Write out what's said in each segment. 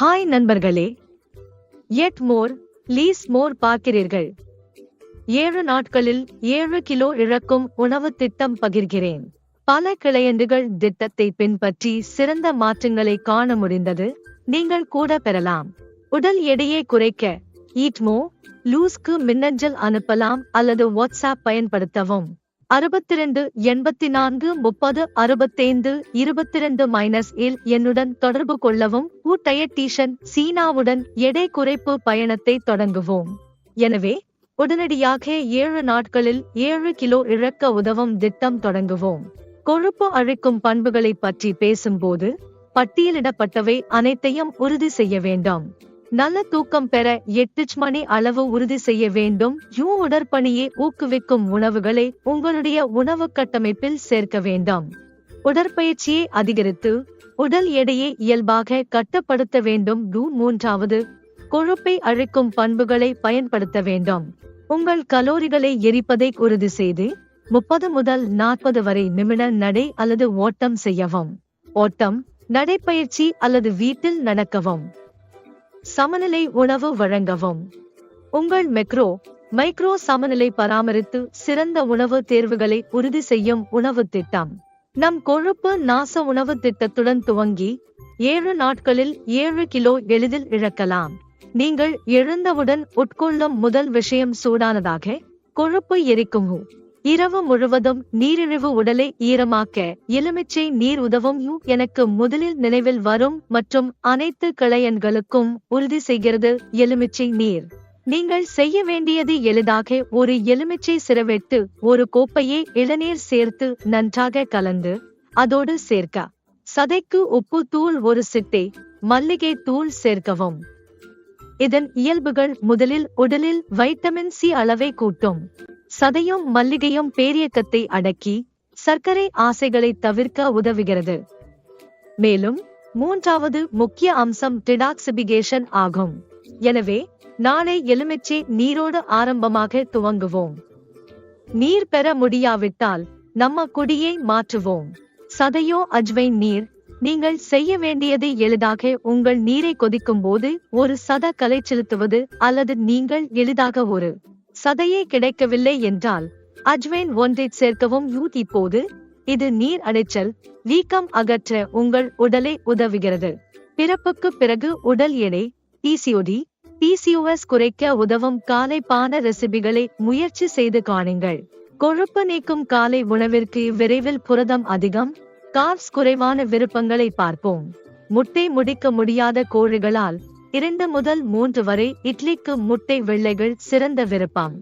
Hi நண்பர்களே, எட் மோர் lease மோர் பார்க்கிறீர்கள். 7 நாட்களில் 7 கிலோ இழக்கும் உணவு திட்டம் பகிர்கிறேன். பல கிளையண்டுகள் திட்டத்தை பின்பற்றி சிறந்த மாற்றங்களை காண முடிந்தது. நீங்கள் கூட பெறலாம். உடல் எடையை குறைக்க ஈட் மோர் லூஸ்க்கு மின்னஞ்சல் அனுப்பலாம் அல்லது வாட்ஸ்ஆப் பயன்படுத்தவும். 62 84 30 65 22 என்னுடன் தொடர்பு கொள்ளவும். டயட்டீஷியன் சீனாவுடன் எடை குறைப்பு பயணத்தை தொடங்குவோம். எனவே உடனடியாக 7 நாட்களில் 7 கிலோ இழக்க உதவும் திட்டம் தொடங்குவோம். கொழுப்பு அழிக்கும் பண்புகளை பற்றி பேசும்போது பட்டியலிடப்பட்டவை அனைத்தையும் உறுதி செய்ய வேண்டும். நல்ல தூக்கம் பெற 8 மணி அளவு உறுதி செய்ய வேண்டும். உடற்பணியை ஊக்குவிக்கும் உணவுகளை உங்களுடைய உணவு கட்டமைப்பில் சேர்க்க வேண்டும். உடற்பயிற்சியை அதிகரித்து உடல் எடையை இயல்பாக கட்டுப்படுத்த வேண்டும். மூன்றாவது, கொழுப்பை அழிக்கும் பண்புகளை பயன்படுத்த வேண்டும். உங்கள் கலோரிகளை எரிப்பதை உறுதி செய்து 30 முதல் 40 வரை நிமிட நடை அல்லது ஓட்டம் செய்யவும். ஓட்டம், நடைப்பயிற்சி அல்லது வீட்டில் நடக்கவும். சமநிலை உணவு வழங்கவும். உங்கள் மைக்ரோ சமநிலை பராமரித்து சிறந்த உணவு தேர்வுகளை உறுதி செய்யும் உணவு திட்டம். நம் கொழுப்பு நாச உணவு திட்டத்துடன் துவங்கி 7 நாட்களில் 7 கிலோ எளிதில் இழக்கலாம். நீங்கள் எழுந்தவுடன் உட்கொள்ளும் முதல் விஷயம் சூடானதாக கொழுப்பு எரிக்கும். இரவு முழுவதும் நீரிழிவு உடலை ஈரமாக்க எலுமிச்சை நீர் உதவும். எனக்கு முதலில் நினைவில் வரும் மற்றும் அனைத்து கிளையன்களுக்கும் உறுதி செய்கிறது எலுமிச்சை நீர். நீங்கள் செய்ய வேண்டியது எளிதாக ஒரு எலுமிச்சை சிரவெட்டு ஒரு கோப்பையை இளநீர் சேர்த்து நன்றாக கலந்து அதோடு சேர்க்க சதைக்கு உப்பு தூள் ஒரு சிட்டை மல்லிகை தூள் சேர்க்கவும். இதன் இயல்புகள் முதலில் உடலில் வைட்டமின் சி அளவை கூட்டும். சதையும் மல்லிகையும் பேரியக்கத்தை அடக்கி சர்க்கரை ஆசைகளை தவிர்க்க உதவுகிறது. மேலும் மூன்றாவது முக்கிய அம்சம் டிடாக்சிபிகேஷன் ஆகும். எனவே நாளை எலுமிச்சை நீரோடு ஆரம்பமாக துவங்குவோம். நீர் பெற முடியாவிட்டால் நம்ம குடியை மாற்றுவோம். சதையோ அஜ்வைன் நீர். நீங்கள் செய்ய வேண்டியது எளிதாக உங்கள் நீரை கொதிக்கும் போது ஒரு சத கலை செலுத்துவது அல்லது நீங்கள் எளிதாக ஒரு சதையே கிடைக்கவில்லை என்றால் அஜ்வைன் ஒன்றை சேர்க்கவும். இப்போது இது நீர் அடைச்சல் வீக்கம் அகற்ற உங்கள் உடலை உதவுகிறது. பிறப்புக்கு பிறகு உடல் எடை PCOS குறைக்க உதவும் காலை பான ரெசிபிகளை முயற்சி செய்து காணுங்கள். கொழுப்பு நீக்கும் காலை உணவிற்கு விரைவில் புரதம் அதிகம், கார்ப்ஸ் குறைவான விருப்பங்களை பார்ப்போம். முட்டை முடிக்க முடியாத கோழிகளால் 2 முதல் 3 வரை இட்லிக்கு முட்டை வெள்ளைகள் சிறந்த விருப்பம்.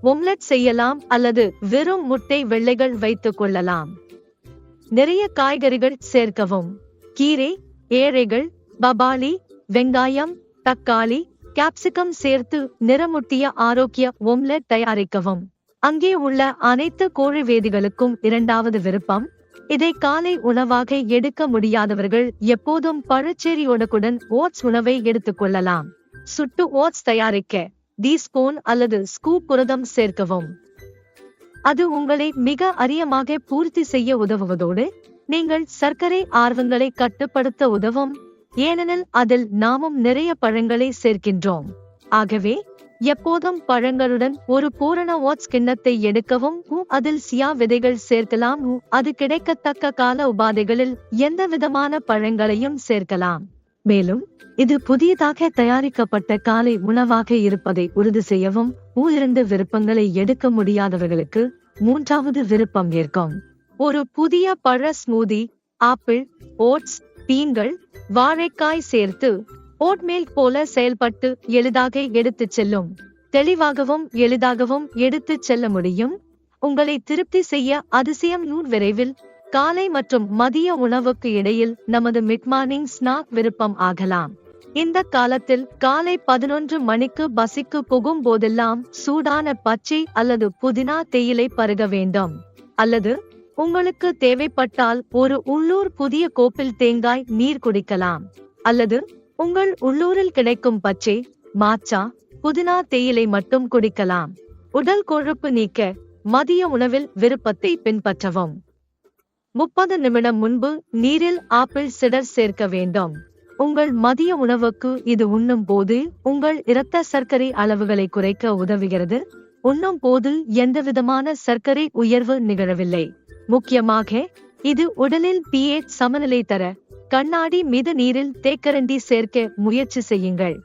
ஒம்லெட் செய்யலாம் அல்லது வெறும் முட்டை வெள்ளைகள் வைத்துக் கொள்ளலாம். நிறைய காய்கறிகள் சேர்க்கவும். கீரை, ஏழைகள், பபாளி, வெங்காயம், தக்காளி, கேப்சிகம் சேர்த்து நிறமுட்டிய ஆரோக்கிய ஒம்லெட் தயாரிக்கவும். அங்கே உள்ள அனைத்து கோழி வேதிகளுக்கும் 2வது விருப்பம். இதை காலை உணவாக எடுக்க முடியாதவர்கள் எப்போதும் பழச்சேரியோடுடன் ஓட்ஸ் உணவை எடுத்துக் கொள்ளலாம். சுட்டு ஓட்ஸ் தயாரிக்க டீஸ்பூன் அல்லது ஸ்கூப் புரதம் சேர்க்கவும். அது உங்களை மிக அரியமாக பூர்த்தி செய்ய உதவுவதோடு நீங்கள் சர்க்கரை ஆர்வங்களை கட்டுப்படுத்த உதவும். ஏனெனில் அதில் நாமும் நிறைய பழங்களை சேர்க்கின்றோம். ஆகவே எப்போதும் பழங்களுடன் ஒரு பூரண ஓட்ஸ் கிண்ணத்தை எடுக்கவும். அதில் சியா விதைகள் சேர்க்கலாம். அது கிடைக்கத்தக்க கால உபாதைகளில் எந்த விதமான பழங்களையும் சேர்க்கலாம். மேலும் இது புதியதாக தயாரிக்கப்பட்ட காலை உணவாக இருப்பதை உறுதி செய்யவும். 2 விருப்பங்களை எடுக்க முடியாதவர்களுக்கு 3வது விருப்பம் இருக்கும். ஒரு புதிய பழ ஸ்மூதி, ஆப்பிள், ஓட்ஸ், பீன்கள், வாழைக்காய் சேர்த்து ஓட்மேல் போல செயல்பட்டு எளிதாக எடுத்துச் செல்லும். தெளிவாகவும் எளிதாகவும் எடுத்துச் செல்ல முடியும். உங்களை திருப்தி செய்ய அதிசயம். விரைவில் காலை மற்றும் மதிய உணவுக்கு இடையில் நமது மிட்மார்னிங் ஸ்நாக் விருப்பம் ஆகலாம். இந்த காலத்தில் காலை 11 மணிக்கு பசிக்கு புகும் போதெல்லாம் சூடான பச்சை அல்லது புதினா தேயிலை பருக வேண்டும். அல்லது உங்களுக்கு தேவைப்பட்டால் ஒரு உள்ளூர் புதிய கோப்பில் தேங்காய் நீர் குடிக்கலாம். அல்லது உங்கள் உள்ளூரில் கிடைக்கும் பச்சை, மாச்சா, புதினா தேயிலை மட்டும் குடிக்கலாம். உடல் கொழுப்பு நீக்க மதிய உணவில் விருப்பத்தை பின்பற்றவும். 30 நிமிடம் முன்பு நீரில் ஆப்பிள் சிடர் சேர்க்க வேண்டும். உங்கள் மதிய உணவுக்கு இது உண்ணும் போது உங்கள் இரத்த சர்க்கரை அளவுகளை குறைக்க உதவுகிறது. உண்ணும் போது எந்தவிதமான சர்க்கரை உயர்வு நிகழவில்லை. முக்கியமாக இது உடலில் pH சமநிலை தர கண்ணாடி மித நீரில் தேக்கரண்டி சேர்க்க முயற்சி செய்யுங்கள்.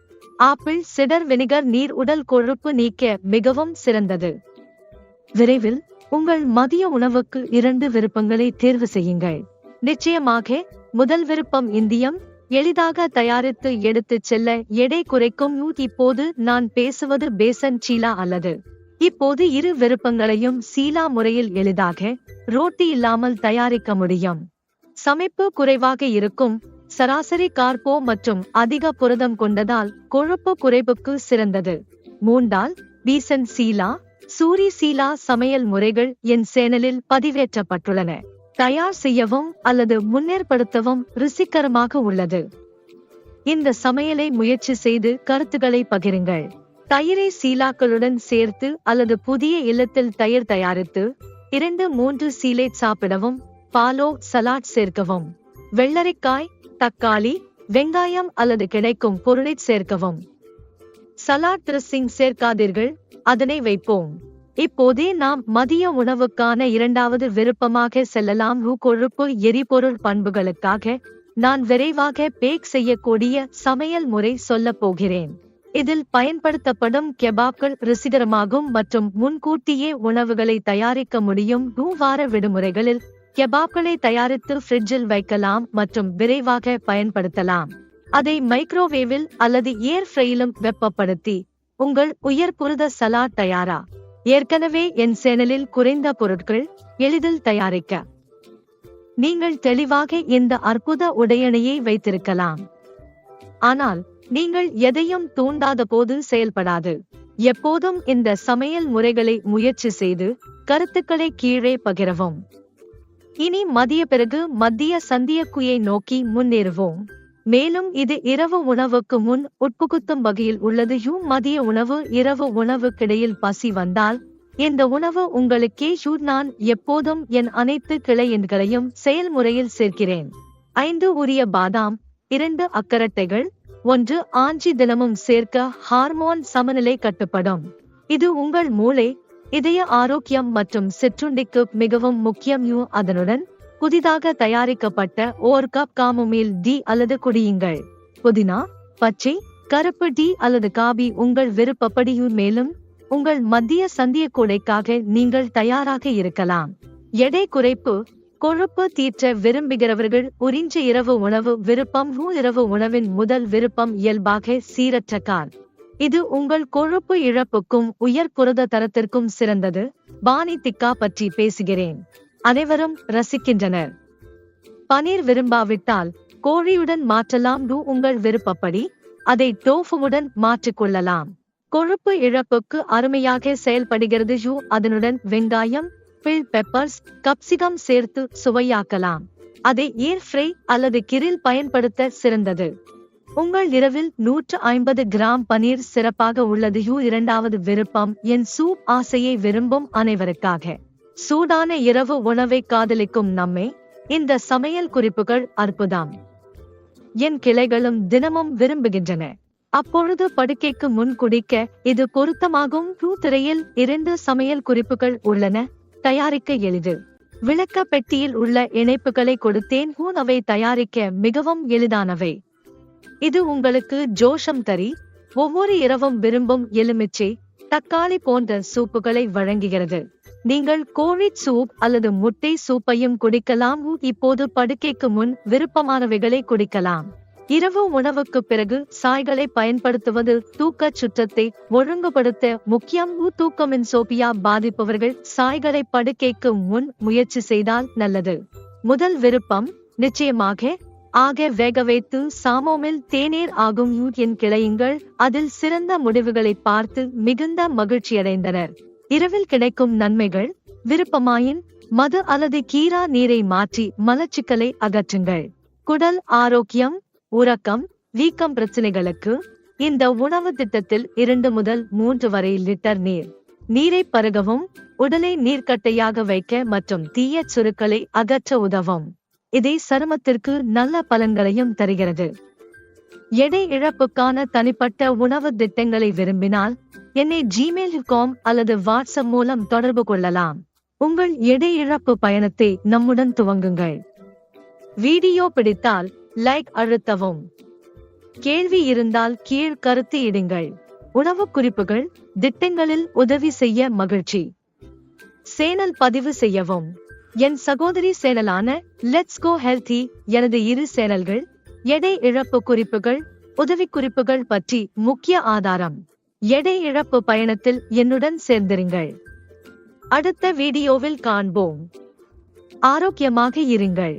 ஆப்பிள் சிடர் வினிகர் நீர் உடல் கொழுப்பு நீக்க மிகவும் சிறந்தது. விரைவில் உங்கள் மதிய உணவுக்கு 2 விருப்பங்களை தேர்வு செய்யுங்கள். நிச்சயமாக முதல் விருப்பம் இந்தியம், எளிதாக தயாரித்து எடுத்துச் செல்ல எடை குறைக்கும். இப்போது நான் பேசுவது பேசன் சீலா அல்லது. இப்போது 2 விருப்பங்களையும் சீலா முறையில் எளிதாக ரோட்டி இல்லாமல் தயாரிக்க முடியும். சமைப்பு குறைவாக இருக்கும், சராசரி கார்போ மற்றும் அதிக புரதம் கொண்டதால் கொழுப்பு குறைப்புக்கு சிறந்தது. 3 பீசன் சீலா, சூரி சீலா சமையல் முறைகள் என் சேனலில் பதிவேற்றப்பட்டுள்ளன. தயார் செய்யவும் அல்லது முன்னேற்படுத்தவும் ருசிகரமாக உள்ளது. இந்த சமையலை முயற்சி செய்து கருத்துக்களை பகிருங்கள். தயிரை சீலாக்களுடன் சேர்த்து அல்லது புதிய இல்லத்தில் தயிர் தயாரித்து 2-3 சீலேட் சாப்பிடவும். பாலோ சலாட் சேர்க்கவும். வெள்ளரிக்காய், தக்காளி, வெங்காயம் அல்லது கிடைக்கும் பொருளை சேர்க்கவும். சலாட் ட்ரெஸ்ஸிங் சேர்க்காதீர்கள், அதனை வைப்போம். இப்போதே நாம் மதிய உணவுக்கான 2வது விருப்பமாக செல்லலாம். கொழுப்பு எரிபொருள் பண்புகளுக்காக நான் விரைவாக பேக் செய்யக்கூடிய சமையல் முறை சொல்லப் போகிறேன். இதில் பயன்படுத்தப்படும் கெபாப்கள் ருசிகரமாகும் மற்றும் முன்கூட்டியே உணவுகளை தயாரிக்க முடியும். வார விடுமுறைகளில் கெபாப்களை தயாரித்து ஃப்ரிட்ஜில் வைக்கலாம் மற்றும் விரைவாக பயன்படுத்தலாம். அதை மைக்ரோவேவில் அல்லது ஏர் ஃப்ரையிலும் வெப்பப்படுத்தி உங்கள் உயர் புரத சலாட் தயாரா. ஏற்கனவே என் சேனலில் குறைந்த பொருட்கள், எளிதில் தயாரிக்க. நீங்கள் தெளிவாக இந்த அற்புத உடையணையை வைத்திருக்கலாம், ஆனால் நீங்கள் எதையும் தூண்டாத போது செயல்படாது. எப்போதும் இந்த சமையல் முறைகளை முயற்சி செய்து கருத்துக்களை கீழே பகிரவும். இனி மதிய பிறகு மத்திய சந்தியக்குயை நோக்கி முன்னேறுவோம். மேலும் இது இரவு உணவுக்கு முன் உட்புகுத்தும் வகையில் உள்ளது. மதிய உணவு இரவு உணவுக்கிடையில் பசி வந்தால் இந்த உணவு உங்களுக்கே. நான் எப்போதும் என் அனைத்து கிளை எண்களையும் செயல்முறையில் சேர்க்கிறேன். 5 உரிய பாதாம், 2 அக்கரட்டைகள், 1 ஆஞ்சி தினமும் சேர்க்க ஹார்மோன் சமநிலை கட்டுப்படும். இது உங்கள் மூளை, இதய ஆரோக்கியம் மற்றும் சிற்றுண்டிக்கு மிகவும் முக்கியம். அதனுடன் புதிதாக தயாரிக்கப்பட்ட 1 கப் காமோமில் டீ அல்லது குடியுங்கள். புதினா, பச்சை, கருப்பு டீ அல்லது காபி உங்கள் விருப்பப்படி. மேலும் உங்கள் மத்திய சந்தியக்கூடைக்காக நீங்கள் தயாராக இருக்கலாம். எடை குறைப்பு, கொழுப்பு தீற்ற விரும்புகிறவர்கள் உறிஞ்ச இரவு உணவு விருப்பம். இரவு உணவின் முதல் விருப்பம் இயல்பாக சீரற்ற கார். இது உங்கள் கொழுப்பு இழப்புக்கும் உயர் புரத தரத்திற்கும் சிறந்தது. பானி டிக்கா பற்றி பேசுகிறேன், அனைவரும் ரசிக்கின்றனர். பனீர் விரும்பாவிட்டால் கோழியுடன் மாற்றலாம். உங்கள் விருப்பப்படி அதை டோஃபுவுடன் மாற்றிக்கொள்ளலாம். கொழுப்பு இழப்புக்கு அருமையாக செயல்படுகிறது. அதனுடன் வெங்காயம், பில் பெப்பர்ஸ், கப்சிகம் சேர்த்து சுவையாக்கலாம். அதை ஏர் ஃப்ரை அல்லது கிரில் பயன்படுத்த சிறந்தது. உங்கள் இரவில் 150 கிராம் பனீர் சிறப்பாக உள்ளது. 2வது விருப்பம் என் சூப் ஆசையை விரும்பும் அனைவருக்காக. சூடான இரவு உணவை காதலிக்கும் நம்மை இந்த சமையல் குறிப்புகள் அற்புதம். என் கிளைகளும் தினமும் விரும்புகின்றன. அப்பொழுது படுக்கைக்கு முன் குடிக்க இது பொருத்தமாகும். திரையில் 2 சமையல் குறிப்புகள் உள்ளன. தயாரிக்க எளிது. விளக்க பெட்டியில் உள்ள இணைப்புகளை கொடுத்தேன். அவை தயாரிக்க மிகவும் எளிதானவை. இது உங்களுக்கு ஜோஷம் தரி ஒவ்வொரு இரவும் விரும்பும் எலுமிச்சை, தக்காளி போன்ற சூப்புகளை வழங்குகிறது. நீங்கள் கோழி சூப் அல்லது முட்டை சூப்பையும் குடிக்கலாம். இப்போது படுக்கைக்கு முன் விருப்பமானவைகளை குடிக்கலாம். இரவு உணவுக்கு பிறகு சாய்களை பயன்படுத்துவது தூக்கச் சுற்றத்தை ஒழுங்குபடுத்த முக்கியம். தூக்கமின்சோபியா பாதிப்பவர்கள் சாய்களை படுக்கைக்கு முன் முயற்சி செய்தால் நல்லது. முதல் விருப்பம் நிச்சயமாக ஆக வேக வைத்து சாமோமில் தேநீர் ஆகும். என் கிளையுங்கள் அதில் சிறந்த முடிவுகளை பார்த்து மிகுந்த மகிழ்ச்சியடைந்தனர். இரவில் கிடைக்கும் நன்மைகள் விருப்பமாயின் மது அல்லது கீரா நீரை மாற்றி மலச்சிக்கலை அகற்றுங்கள். குடல் ஆரோக்கியம், உறக்கம், வீக்கம் பிரச்சனைகளுக்கு இந்த உணவு திட்டத்தில் 2 முதல் 3 வரை லிட்டர் நீரை பருகவும் உடலை நீர்க்கட்டையாக வைக்க மற்றும் தீய சுருக்களை அகற்ற உதவும். இதை சருமத்திற்கு நல்ல பலன்களையும் தருகிறது. எடை இழப்புக்கான தனிப்பட்ட உணவு திட்டங்களை விரும்பினால் என்னை gmail.com அல்லது வாட்ஸ்அப் மூலம் தொடர்பு கொள்ளலாம். உங்கள் எடை இழப்பு பயணத்தை நம்முடன் துவங்குங்கள். வீடியோ பிடித்தால் லைக் அழுத்தவும். கேள்வி இருந்தால் கீழ் கருத்து இடுங்கள். உணவு குறிப்புகள், திட்டங்களில் உதவி செய்ய மகிழ்ச்சி. சேனல் பதிவு செய்யவும். என் சகோதரி சேனலான லெட்ஸ் கோ ஹெல்தி எனது 2 சேனல்கள், எடை இழப்பு குறிப்புகள், உதவிக்குறிப்புகள் பற்றி முக்கிய ஆதாரம். எடை இழப்பு பயணத்தில் என்னுடன் சேர்ந்திருங்கள். அடுத்த வீடியோவில் காண்போம். ஆரோக்கியமாக இருங்கள்.